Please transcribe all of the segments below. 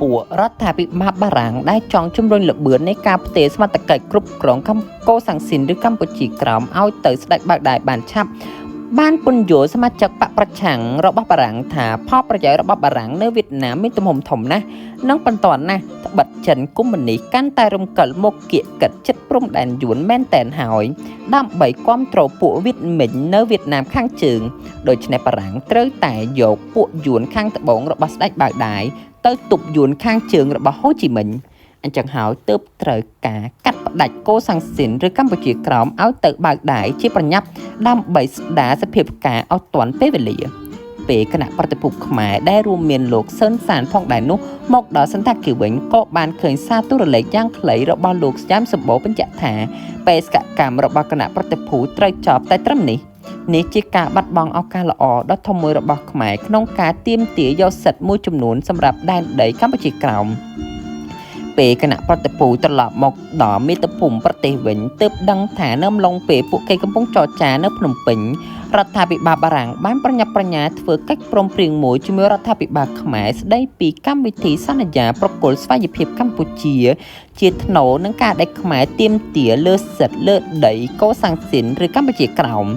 ពួករដ្ឋាភិបាលបារាំងដែលចង់ជំរុញល្បឿននៃការផ្ទេរសមត្ថកិច្ចគ្រប់គ្រងកម្ពុជាសាំងស៊ីនឬកម្ពុជាក្រោមឲ្យទៅស្ដេចបាក់ដាយបានឆាប់បានពន្យល់សមាជិកបកប្រឆាំងរបស់បារាំងថាផលប្រយោជន៍របស់បារាំងនៅវៀតណាមមានទំហំធំណាស់និងបន្តណាស់ត្បិតចិនកុម្មុយនីសកាន់តែរំកិលមកគៀកកិតចិត្តព្រំដែនយួនមែនតែនហើយដើម្បីគ្រប់គ្រងពួកវៀតមិញនៅវៀតណាមខាងជើងដូច្នេះបារាំងត្រូវតែយកពួកយួនខាងត្បូងរបស់ស្ដេចបាក់ដាយទៅទប់យួនខាងជើងរបស់ហូជីមិញអញ្ចឹងហើយទើបត្រូវការកាត់ផ្ដាច់កូសាំងស៊ីនឬកម្ពុជាក្រោមឲ្យទៅបាក់ដាយជាប្រញាប់ដើម្បីស្ដារសភាពការឲ្យទាន់ពេលវេលាពេលគណៈប្រតិភូខ្មែរដែលរួមមានលោកសឿនសានផងដែរនោះមកដល់សន្តាគារវិញក៏បានឃើញសារទូរលេខយ៉ាងខ្លីរបស់លោកស្យាមសម្បូរបញ្ជាក់ថាបេសកកម្មរបស់គណៈប្រតិភូត្រូវចប់តែត្រឹមនេះជាការបាត់បង់ឱកាសល្អដ៏ធំមួយរបស់ខ្មែរក្នុងការទាមទារយកសិទ្ធិមួយចំនួនសម្រាប់ដែនដីកម្ពុជាក្រោមពេលគណៈប្រតិភូត្រឡប់មកដល់មាតុភូមិប្រទេសវិញទើបដឹងថានៅអំឡុងពេលពួកគេកំពុងចរចានៅភ្នំពេញរដ្ឋាភិបាលបារាំងបានប្រញាប់ប្រញាល់ធ្វើកិច្ចព្រមព្រៀងមួយជាមួយរដ្ឋាភិបាលខ្មែរស្ដីពីកម្មវិធីសន្យាប្រគល់ស្វ័យភាពកម្ពុជាជាថ្នូរនឹងការដែលខ្មែរទាមទារលើសិទ្ធិលើដីកូសាំងស៊ីនឬកម្ពុជាក្រោម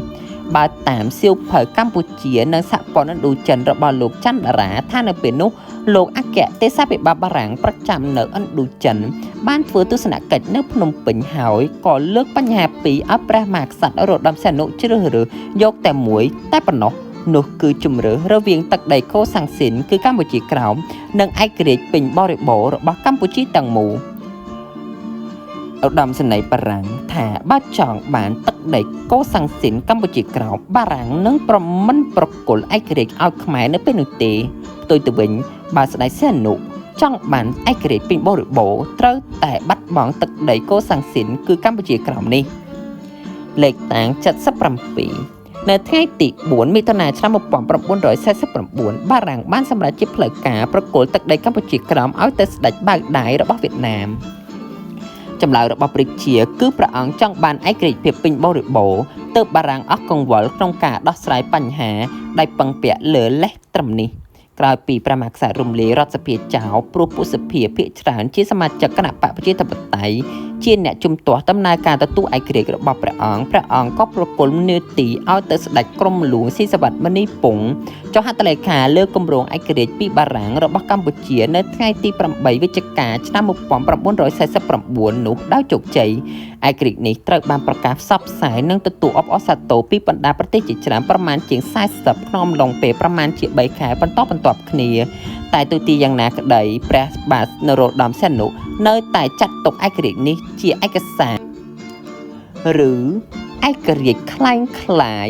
បើតាមសៀវភៅកម្ពុជានិងសហព័ន្ធឥណ្ឌូចិនរបស់លោកច័ន្ទតារាថានៅពេលនោះលោកអគ្គទេសភិបាលបារាំងប្រចាំនៅឥណ្ឌូចិនបានធ្វើទស្សនកិច្ចនៅភ្នំពេញហើយក៏លើកបញ្ហាពីឲ្យព្រះមហាក្សត្ររតនសីហនុជ្រើសរើសយកតែមួយតែប៉ុណ្ណោះនោះគឺជំរឿរវាងទឹកដីកូសាំងស៊ីនគឺកម្ពុជាក្រោមនិងឯករាជ្យពេញបរិបូរណ៍របស់កម្ពុជាទាំងមូលឧត្តមសេនីយ៍បារាំងថាបើចង់បានទឹកដីកូសាំងស៊ីនកម្ពុជាក្រោមបារាំងនឹងមិនប្រគល់ឯករាជ្យឲ្យខ្មែរនៅពេលនោះទេផ្ទុយទៅវិញបើស្ដេចសីហនុចង់បានឯករាជ្យពេញបរិបូរណ៍ត្រូវតែបាត់បង់ទឹកដីកូសាំងស៊ីនគឺកម្ពុជាក្រោមនេះលេខតាំង77នៅថ្ងៃទី4មិថុនាឆ្នាំ1949បារាំងបានសម្រេចជាផ្លូវការប្រគល់ទឹកដីកម្ពុជាក្រោមឲ្យទៅស្ដេចបាក់ដាយរបស់វៀតណាមចម្លើយរបស់ព្រះជាគឺព្រះអង្គចង់បានឯករាជ្យភាពពេញបរិបូរណ៍ទើបបារាំងអស់កង្វល់ក្នុងការដោះស្រាយបញ្ហាដែលពឹងពាក់លើលេសត្រឹមនេះក្រោយពីព្រះមហាក្សត្ររំលាយរដ្ឋសភាចោលព្រោះពួកសភាភាគច្រើនជាសមាជិកគណៈបកប្រជាធិបតេយ្យជាអ្នកជំទាស់ដំណើរការទទួលឯករាជ្យរបស់ព្រះអង្គក៏ប្រគល់នាទីឲ្យទៅស្ដេចក្រមហ្លួងស៊ីសវត្តមនីពង្សចុះហត្ថលេខាលើគម្រោងឯករាជ្យពីបារាំងរបស់កម្ពុជានៅថ្ងៃទី8វិច្ឆិកាឆ្នាំ1949នោះដោយជោគជ័យឯករាជ្យនេះត្រូវបានប្រកាសផ្សព្វផ្សាយនិងទទួលអបអរសាទរពីបណ្ដាប្រទេសជាច្រើនប្រមាណជាង40ក្នុងអំឡុងពេលប្រមាណជា3ខែបន្តបន្ទាប់គ្នាតែទោះជាយ៉ាងណាក្តីព្រះបាទនរោត្តមសីហនុនៅតែចាត់ទុកឯករាជ្យនេះជាឯកសារឬឯករាជ្យคล้าย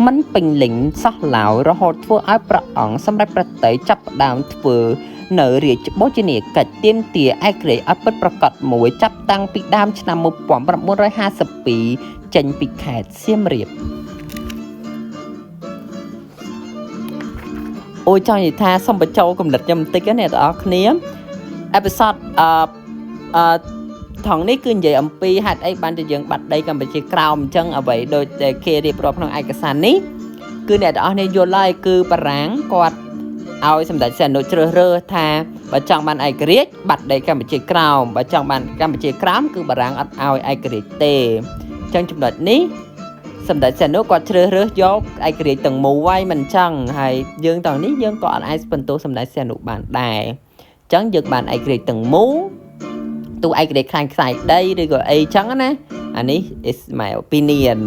មិនពេញលេញសោះឡើយរហូតធ្វើឲ្យព្រះអង្គសម្រេចប្រតិចាប់ផ្ដើមធ្វើនៅរាជបូជនីយកិច្ចទាមទារឯករាជ្យឲ្យពិតប្រាកដមួយចាប់តាំងពីដើមឆ្នាំ1952ចេញពីខេត្តសៀមរាបអូយចង់និយាយថាសូមបញ្ចូលគំនិតខ្ញុំបន្តិចណាអ្នកទាំងអស់គ្នាអេពីសូតថងនេះគឺនិយាយអំពីហេតុអីបានជាយើងបាត់ដីកម្ពុជាក្រោមអញ្ចឹងអ្វីដូចតែគេរៀបរាប់ក្នុងឯកសារនេះគឺអ្នកទាំងអស់គ្នាយល់ហើយគឺបារាំងគាត់ឲ្យសម្ដេចសីហនុជ្រើសរើសថាបើចង់បានឯករាជ្យបាត់ដីកម្ពុជាក្រោមបើចង់បានកម្ពុជាក្រោមគឺបារាំងអត់ឲ្យឯករាជ្យទេអញ្ចឹងចំណុចនេះសម្ដេចសីហនុគាត់ជ្រើសរើសយកឯករាជ្យទាំងមូលហើយមិនចឹងហើយយើងតោះនេះយើងក៏អត់អាចបន្ទោសសម្ដេចសីហនុបានដែរអញ្ចឹងយើងបានឯករាជ្យទាំងមូលទូឯករាជ្យខ្លាំងខ្សែដីឬក៏អីចឹងណាអានេះ is my opinion